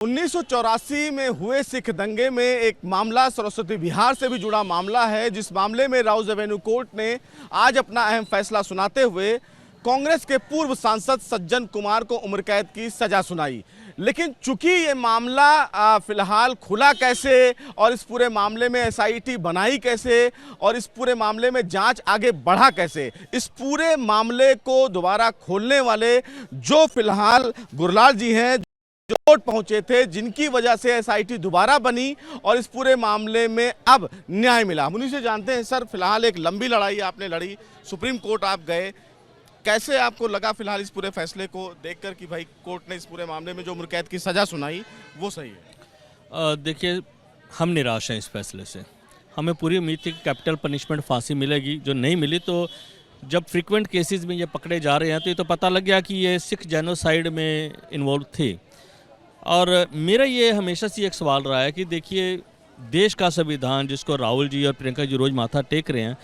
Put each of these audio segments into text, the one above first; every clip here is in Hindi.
1984 में हुए सिख दंगे में एक मामला सरस्वती विहार से भी जुड़ा मामला है, जिस मामले में राउज एवेन्यू कोर्ट ने आज अपना अहम फैसला सुनाते हुए कांग्रेस के पूर्व सांसद सज्जन कुमार को उम्र कैद की सजा सुनाई। लेकिन चूंकि ये मामला फिलहाल खुला कैसे और इस पूरे मामले में एसआईटी बनाई कैसे और इस पूरे मामले में जांच आगे बढ़ा कैसे, इस पूरे मामले को दोबारा खोलने वाले जो फिलहाल गुरलाल जी हैं, जो कोर्ट पहुंचे थे, जिनकी वजह से एसआईटी दोबारा बनी और इस पूरे मामले में अब न्याय मिला। हम उन्हीं से जानते हैं। सर, फिलहाल एक लंबी लड़ाई आपने लड़ी, सुप्रीम कोर्ट आप गए, कैसे आपको लगा फिलहाल इस पूरे फैसले को देखकर कि भाई कोर्ट ने इस पूरे मामले में जो उम्र कैद की सजा सुनाई वो सही है? देखिए, हम निराश हैं इस फैसले से। हमें पूरी उम्मीद थी कि कैपिटल पनिशमेंट फांसी मिलेगी, जो नहीं मिली। तो जब फ्रीक्वेंट केसेस में ये पकड़े जा रहे हैं तो ये तो पता लग गया कि ये सिख जेनोसाइड में इन्वॉल्व थे। और मेरा ये हमेशा से एक सवाल रहा है कि देखिए, देश का संविधान जिसको राहुल जी और प्रियंका जी रोज माथा टेक रहे हैं,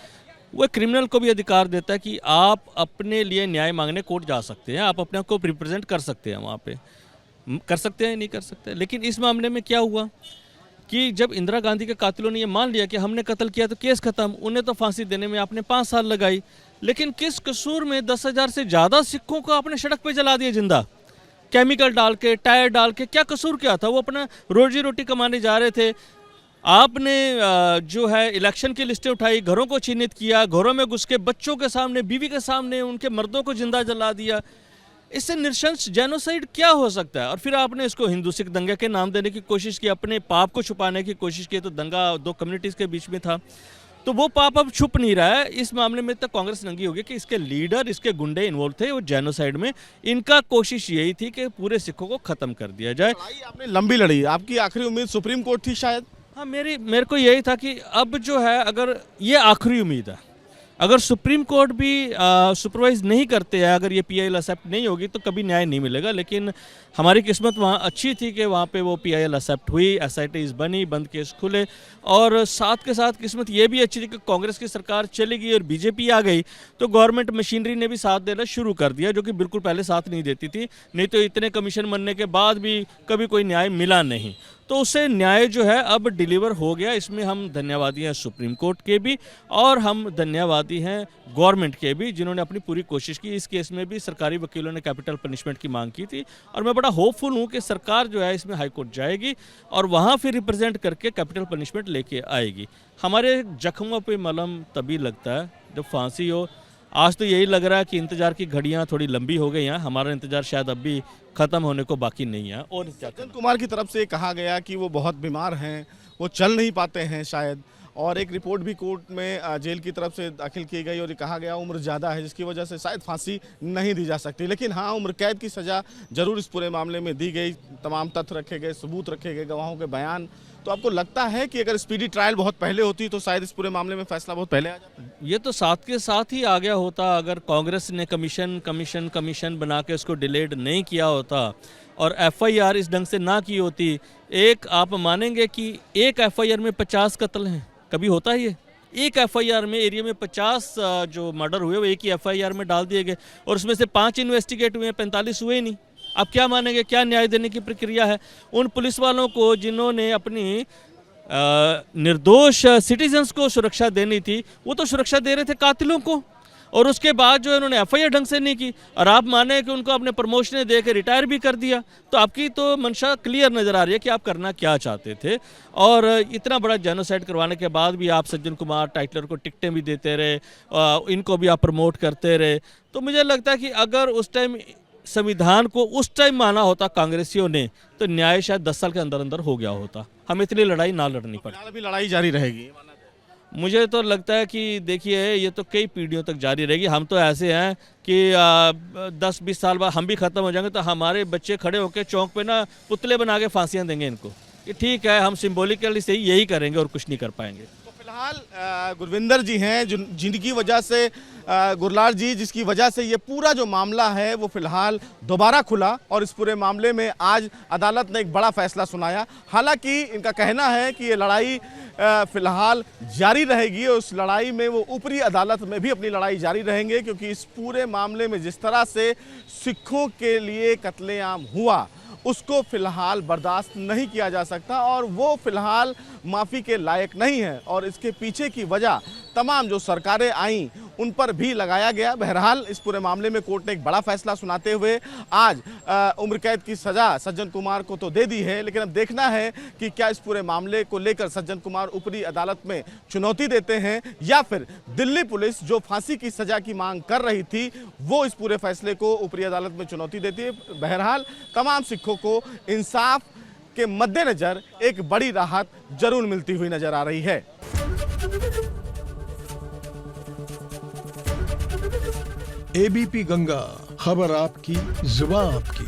वो क्रिमिनल को भी अधिकार देता है कि आप अपने लिए न्याय मांगने कोर्ट जा सकते हैं, आप अपने आप को रिप्रेजेंट कर सकते हैं, वहाँ पे कर सकते हैं, नहीं कर सकते। लेकिन इस मामले में क्या हुआ कि जब इंदिरा गांधी के कातिलों ने ये मान लिया कि हमने कत्ल किया तो केस खत्म, उन्हें तो फांसी देने में आपने 5 साल लगाई, लेकिन किस कसूर में 10,000 से ज़्यादा सिखों को आपने सड़क पर जला दिया जिंदा, केमिकल डाल के, टायर डाल के? क्या कसूर क्या था? वो अपना रोजी रोटी कमाने जा रहे थे। आपने जो है इलेक्शन की लिस्टें उठाई, घरों को चिन्हित किया, घरों में घुस के बच्चों के सामने, बीवी के सामने उनके मर्दों को जिंदा जला दिया। इससे नृशंस जेनोसाइड क्या हो सकता है? और फिर आपने इसको हिंदू सिख दंगे के नाम देने की कोशिश की, अपने पाप को छुपाने की कोशिश की। तो दंगा 2 कम्युनिटीज़ के बीच में था, तो वो पाप अब छुप नहीं रहा है। इस मामले में तक कांग्रेस नंगी होगी कि इसके लीडर, इसके गुंडे इन्वॉल्व थे वो जेनोसाइड में। इनका कोशिश यही थी कि पूरे सिखों को खत्म कर दिया जाए। आपने लंबी लड़ी, आपकी आखिरी उम्मीद सुप्रीम कोर्ट थी शायद? हाँ, मेरे को यही था कि अब जो है, अगर ये आखिरी उम्मीद है, अगर सुप्रीम कोर्ट भी सुपरवाइज नहीं करते हैं, अगर ये पीआईएल एक्सेप्ट नहीं होगी तो कभी न्याय नहीं मिलेगा। लेकिन हमारी किस्मत वहाँ अच्छी थी कि वहाँ पे वो पीआईएल एक्सेप्ट हुई, एसआईटीज बनी, बंद केस खुले, और साथ के साथ किस्मत ये भी अच्छी थी कि कांग्रेस की सरकार चली गई और बीजेपी आ गई, तो गवर्नमेंट मशीनरी ने भी साथ देना शुरू कर दिया, जो कि बिल्कुल पहले साथ नहीं देती थी। नहीं तो इतने कमीशन बनने के बाद भी कभी कोई न्याय मिला नहीं। तो उससे न्याय जो है अब डिलीवर हो गया। इसमें हम धन्यवादी हैं सुप्रीम कोर्ट के भी, और हम धन्यवादी हैं गवर्नमेंट के भी, जिन्होंने अपनी पूरी कोशिश की। इस केस में भी सरकारी वकीलों ने कैपिटल पनिशमेंट की मांग की थी, और मैं बड़ा होपफुल हूं कि सरकार जो है इसमें हाई कोर्ट जाएगी और वहां फिर रिप्रेजेंट करके कैपिटल पनिशमेंट लेके आएगी। हमारे जख्मों पे मलहम तभी लगता है जब फांसी हो। आज तो यही लग रहा है कि इंतजार की घड़ियां थोड़ी लंबी हो गई हैं, हमारा इंतजार शायद अब भी खत्म होने को बाकी नहीं है। और सज्जन कुमार की तरफ से कहा गया कि वो बहुत बीमार हैं, वो चल नहीं पाते हैं शायद, और एक रिपोर्ट भी कोर्ट में जेल की तरफ से दाखिल की गई और कहा गया उम्र ज़्यादा है, जिसकी वजह से शायद फांसी नहीं दी जा सकती। लेकिन हाँ, उम्र कैद की सज़ा जरूर इस पूरे मामले में दी गई, तमाम तथ्य रखे गए, सबूत रखे गए, गवाहों के बयान। तो आपको लगता है कि अगर स्पीडी ट्रायल बहुत पहले होती तो शायद इस पूरे मामले में फैसला बहुत पहले आ जाता? ये तो साथ के साथ ही आ गया होता। अगर कांग्रेस ने कमीशन बना के उसको डिलेड नहीं किया होता और एफआईआर इस ढंग से ना की होती। एक आप मानेंगे कि एक एफआईआर में 50 कत्ल हैं, कभी होता है ये? एक एफआईआर में एरिया में 50 जो मर्डर हुए वो एक ही एफआईआर में डाल दिए गए, और उसमें से 5 इन्वेस्टिगेट हुए हैं, 45 हुए नहीं। आप क्या मानेंगे? क्या न्याय देने की प्रक्रिया है? उन पुलिस वालों को जिन्होंने अपनी निर्दोष सिटीजन्स को सुरक्षा देनी थी, वो तो सुरक्षा दे रहे थे कातिलों को, और उसके बाद जो उन्होंने एफआईआर ढंग से नहीं की, और आप माने कि उनको अपने प्रमोशनें दे के रिटायर भी कर दिया। तो आपकी तो मंशा क्लियर नज़र आ रही है कि आप करना क्या चाहते थे। और इतना बड़ा जेनोसाइड करवाने के बाद भी आप सज्जन कुमार टाइटलर को टिकटें भी देते रहे, इनको भी आप प्रमोट करते रहे। तो मुझे लगता है कि अगर उस टाइम संविधान को उस टाइम माना होता कांग्रेसियों ने, तो न्याय शायद 10 साल के अंदर अंदर हो गया होता, हमें इतनी लड़ाई ना लड़नी पड़ी। अभी लड़ाई जारी रहेगी? मुझे तो लगता है कि देखिए, ये तो कई पीढ़ियों तक जारी रहेगी। हम तो ऐसे हैं कि 10-20 साल बाद हम भी ख़त्म हो जाएंगे, तो हमारे बच्चे खड़े होकर चौक पे ना पुतले बना के फांसियाँ देंगे इनको कि ठीक है, हम सिम्बोलिकली से यही करेंगे और कुछ नहीं कर पाएंगे। तो फिलहाल गुरविंदर जी हैं जिनकी वजह से, गुरलाल जी जिसकी वजह से ये पूरा जो मामला है वो फिलहाल दोबारा खुला, और इस पूरे मामले में आज अदालत ने एक बड़ा फैसला सुनाया। हालांकि इनका कहना है कि ये लड़ाई फिलहाल जारी रहेगी, और उस लड़ाई में वो ऊपरी अदालत में भी अपनी लड़ाई जारी रहेंगे, क्योंकि इस पूरे मामले में जिस तरह से सिखों के लिए कत्लेआम हुआ, उसको फिलहाल बर्दाश्त नहीं किया जा सकता और वो फिलहाल माफ़ी के लायक नहीं है और इसके पीछे की वजह तमाम जो सरकारें आईं उन पर भी लगाया गया। बहरहाल इस पूरे मामले में कोर्ट ने एक बड़ा फैसला सुनाते हुए आज उम्र कैद की सज़ा सज्जन कुमार को तो दे दी है, लेकिन अब देखना है कि क्या इस पूरे मामले को लेकर सज्जन कुमार ऊपरी अदालत में चुनौती देते हैं या फिर दिल्ली पुलिस जो फांसी की सज़ा की मांग कर रही थी वो इस पूरे फैसले को ऊपरी अदालत में चुनौती देती है। बहरहाल तमाम सिखों को इंसाफ के मद्देनजर एक बड़ी राहत जरूर मिलती हुई नजर आ रही है। एबीपी गंगा, खबर आपकी, जुबान आपकी।